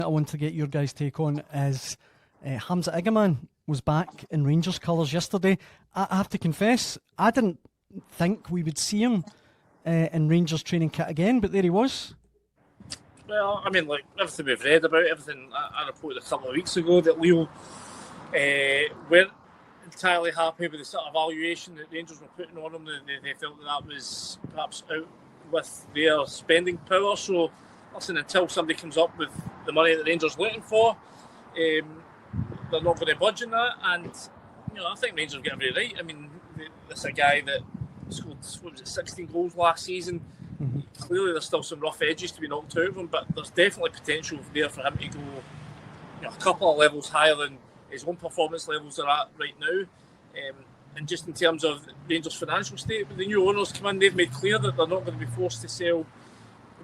I want to get your guys' take on is Hamza Igamane was back in Rangers colours yesterday. I have to confess, I didn't think we would see him in Rangers training kit again, but there he was. Well, I mean, like everything we've read about, everything I reported a couple of weeks ago, that Leo weren't entirely happy with the sort of valuation that Rangers were putting on him. They felt that was perhaps out with their spending power. So, listen, until somebody comes up with the money that Rangers are looking for, they're not going to budge on that. And I think Rangers get every right. I mean, this is a guy that scored 16 goals last season. Mm-hmm. Clearly, there's still some rough edges to be knocked out of him, but there's definitely potential there for him to go a couple of levels higher than his own performance levels are at right now. And just in terms of Rangers' financial state, when the new owners come in, they've made clear that they're not going to be forced to sell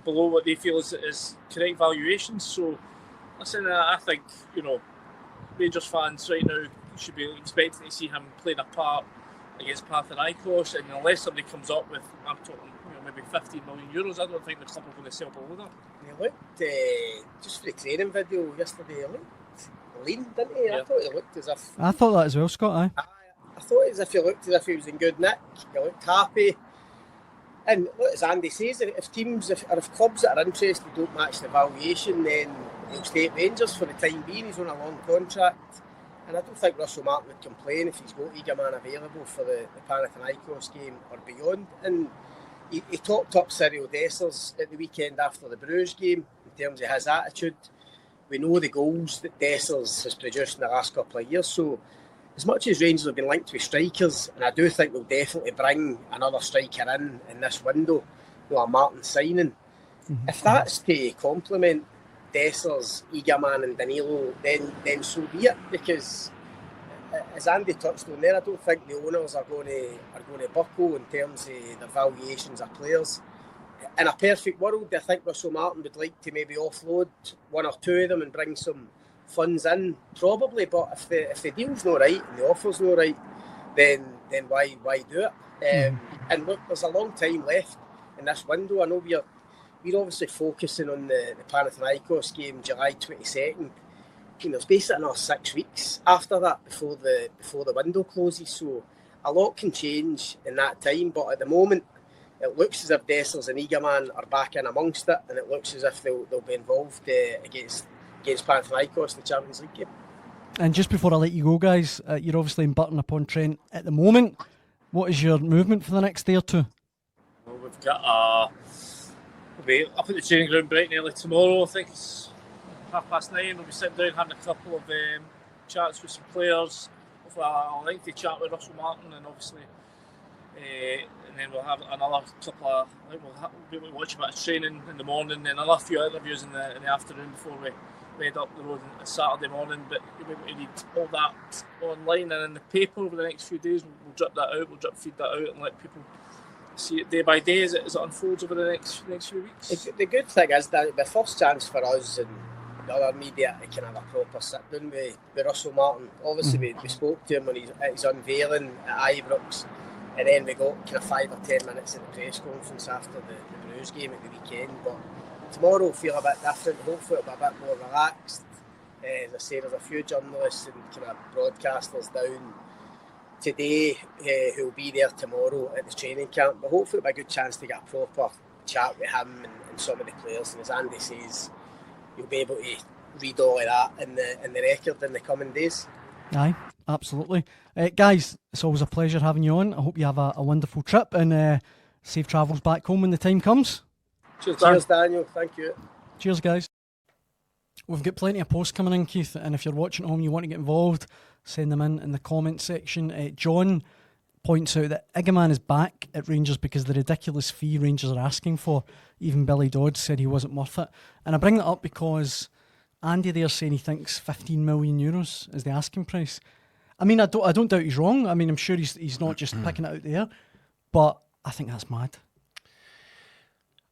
below what they feel is correct valuations. So, listen, I think Rangers fans right now should be expecting to see him playing a part against Panathinaikos, and unless somebody comes up with, I'm talking maybe 15 million euros, I don't think the club are going to sell below that. He looked, just for the training video yesterday, he looked lean, didn't he? Yeah. I thought he looked as if... I thought that as well, Scott, I thought as if he looked as if he was in good nick. He looked happy. And look, as Andy says, if clubs that are interested don't match the valuation, then he'll stay at Rangers for the time being. He's on a long contract. And I don't think Russell Martin would complain if he's got Igamane available for the Panathinaikos game or beyond. And he talked up Cyril Dessers at the weekend after the Bruges game in terms of his attitude. We know the goals that Dessers has produced in the last couple of years. So as much as Rangers have been linked with strikers, and I do think they'll definitely bring another striker in this window, a Martin signing. Mm-hmm. If that's to complement Dessers, Igamane and Danilo, then so be it, because as Andy touched on there, I don't think the owners are going to buckle in terms of the valuations of players. In a perfect world, I think Russell Martin would like to maybe offload one or two of them and bring some funds in, probably. But if the deal's not right and the offer's not right, then why do it? And look, there's a long time left in this window. I know we're obviously focusing on the Panathinaikos game, July 22nd. There's basically another 6 weeks after that before the window closes. So a lot can change in that time. But at the moment, it looks as if Dessers and Igamane are back in amongst it, and it looks as if they'll be involved against Panathinaikos in the Champions League game. And just before I let you go, guys, you're obviously in Burton-upon-Trent at the moment. What is your movement for the next day or two? Well, we've got we'll be up at the training ground bright and early tomorrow. I think it's 9:30. We'll be sitting down having a couple of chats with some players. Hopefully a lengthy chat with Russell Martin, and obviously and then we'll have another couple of, we'll be able to watch a bit of training in the morning, and another few interviews in the afternoon before we head up the road on Saturday morning. But you'll be able to read all that online and in the paper over the next few days. We'll drip that out, we'll feed that out and let people see it day by day as it unfolds over the next few weeks. The good thing is that the first chance for us and the other media to kind of have a proper sit down with Russell Martin. Obviously we spoke to him when he's unveiling at Ibrox, and then we got kind of 5 or 10 minutes in the press conference after the Bruges game at the weekend. But tomorrow will feel a bit different. Hopefully it'll be a bit more relaxed. As I say, there's a few journalists and kind of broadcasters down today who will be there tomorrow at the training camp. But hopefully it'll be a good chance to get a proper chat with him and some of the players. And as Andy says, you'll be able to read all of that in the record in the coming days. Aye, absolutely. Guys, it's always a pleasure having you on. I hope you have a wonderful trip and safe travels back home when the time comes. Cheers, Daniel. Thank you. Cheers, guys. We've got plenty of posts coming in, Keith, and if you're watching at home, you want to get involved, send them in the comment section. John points out that Igamane is back at Rangers because the ridiculous fee Rangers are asking for. Even Billy Dodd said he wasn't worth it. And I bring that up because Andy there saying he thinks 15 million euros is the asking price. I mean, I don't doubt he's wrong. I mean, I'm sure he's not just picking it out there, but I think that's mad.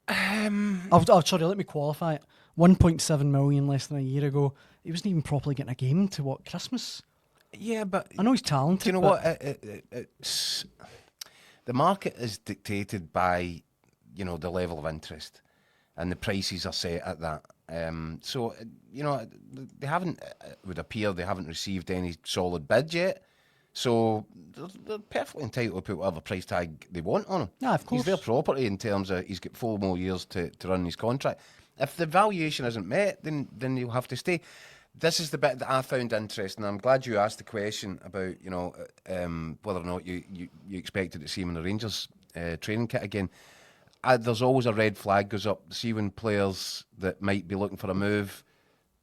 Sorry, let me qualify it. 1.7 million less than a year ago. He wasn't even properly getting a game to Christmas. Yeah, but I know he's talented. Do you know what? It's the market is dictated by the level of interest, and the prices are set at that. So, they haven't, it would appear they haven't received any solid bid yet. So they're perfectly entitled to put whatever price tag they want on him. Yeah, of course. He's their property in terms of he's got 4 more years to run his contract. If the valuation isn't met, then he'll have to stay. This is the bit that I found interesting. I'm glad you asked the question about whether or not you expected to see him in the Rangers training kit again. There's always a red flag goes up. See when players that might be looking for a move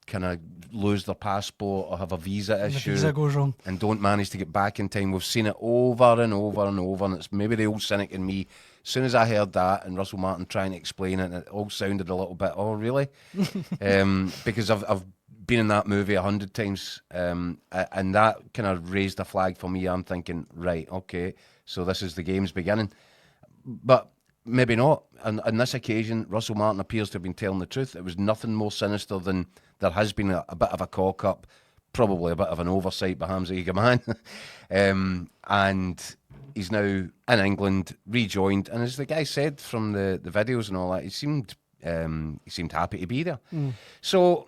kind of lose their passport or have a visa issue, the visa goes wrong and don't manage to get back in time. We've seen it over and over and over, and it's maybe the old cynic in me. As soon as I heard that and Russell Martin trying to explain it, it all sounded a little bit, oh really? Because I've been in that movie 100 times, and that kind of raised a flag for me. I'm thinking, right, okay, so this is the game's beginning, but maybe not. And on this occasion, Russell Martin appears to have been telling the truth. It was nothing more sinister than there has been a bit of a cock-up, probably a bit of an oversight by Hamza Igamane. And he's now in England, rejoined. And as the guy said from the videos and all that, he seemed happy to be there. So,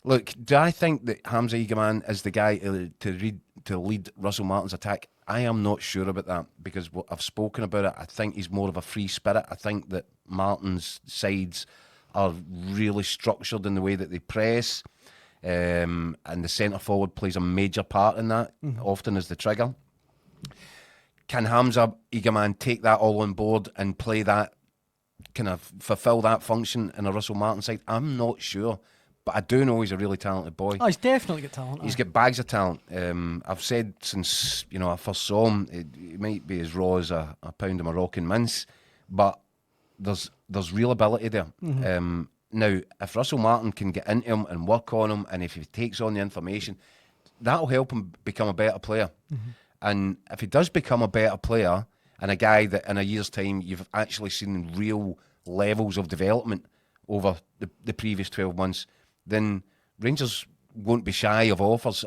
look, do I think that Hamza Igamane is the guy to lead Russell Martin's attack? I am not sure about that, because I've spoken about it. I think he's more of a free spirit. I think that Martin's sides are really structured in the way that they press, and the centre forward plays a major part in that, often as the trigger. Can Hamza Igamane take that all on board and play that, kind of fulfil that function in a Russell Martin side? I'm not sure. But I do know he's a really talented boy. Oh, he's definitely got talent. He's got bags of talent. I've said since I first saw him, he might be as raw as a pound of Moroccan mince, but there's real ability there. Now, if Russell Martin can get into him and work on him, and if he takes on the information, that'll help him become a better player. And if he does become a better player, and a guy that in a year's time you've actually seen real levels of development over the previous 12 months, then Rangers won't be shy of offers.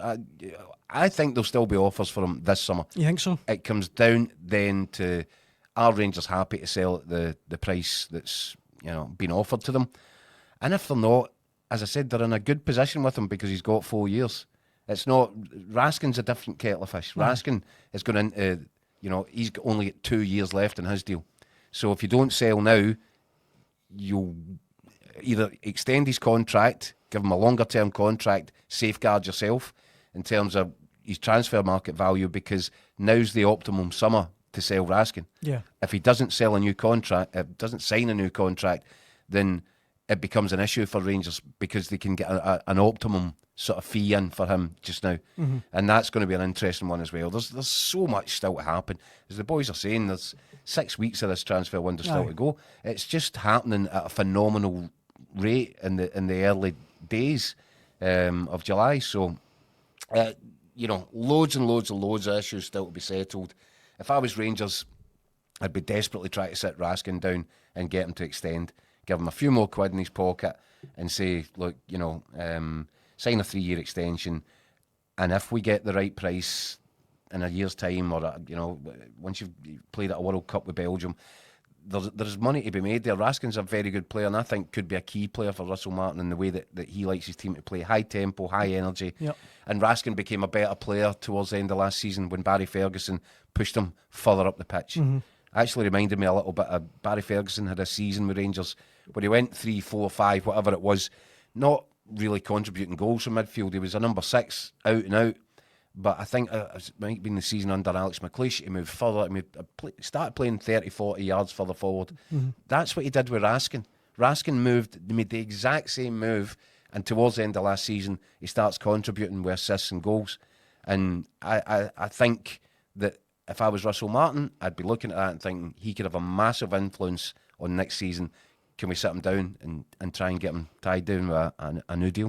I think there'll still be offers for him this summer. You think so? It comes down then to, are Rangers happy to sell at the price that's been offered to them? And if they're not, as I said, they're in a good position with him because he's got 4 years. It's not, Raskin's a different kettle of fish. Raskin is going into, he's only got 2 years left in his deal. So if you don't sell now, you'll either extend his contract, give him a longer term contract, safeguard yourself in terms of his transfer market value, because now's the optimum summer to sell Raskin. Yeah. If he doesn't sell a new contract, doesn't sign a new contract, then it becomes an issue for Rangers, because they can get an optimum sort of fee in for him just now. And that's going to be an interesting one as well. There's so much still to happen. As the boys are saying, there's 6 weeks of this transfer window still to go. It's just happening at a phenomenal rate in the early days of July. So, loads and loads and loads of issues still to be settled. If I was Rangers, I'd be desperately trying to sit Raskin down and get him to extend, give him a few more quid in his pocket and say, look, sign a 3-year extension, and if we get the right price in a year's time, or once you've played at a World Cup with Belgium, there's money to be made there. Raskin's a very good player, and I think could be a key player for Russell Martin in the way that he likes his team to play. High tempo, high energy. Yep. And Raskin became a better player towards the end of last season when Barry Ferguson pushed him further up the pitch. Actually reminded me a little bit of Barry Ferguson had a season with Rangers where he went 3, 4, 5, whatever it was, not really contributing goals from midfield. He was a number 6 out and out. But I think it might have been the season under Alex McLeish. He moved further. He started playing 30, 40 yards further forward. That's what he did with Raskin. Raskin made the exact same move, and towards the end of last season, he starts contributing with assists and goals. And I think that if I was Russell Martin, I'd be looking at that and thinking he could have a massive influence on next season. Can we sit him down and try and get him tied down with a new deal?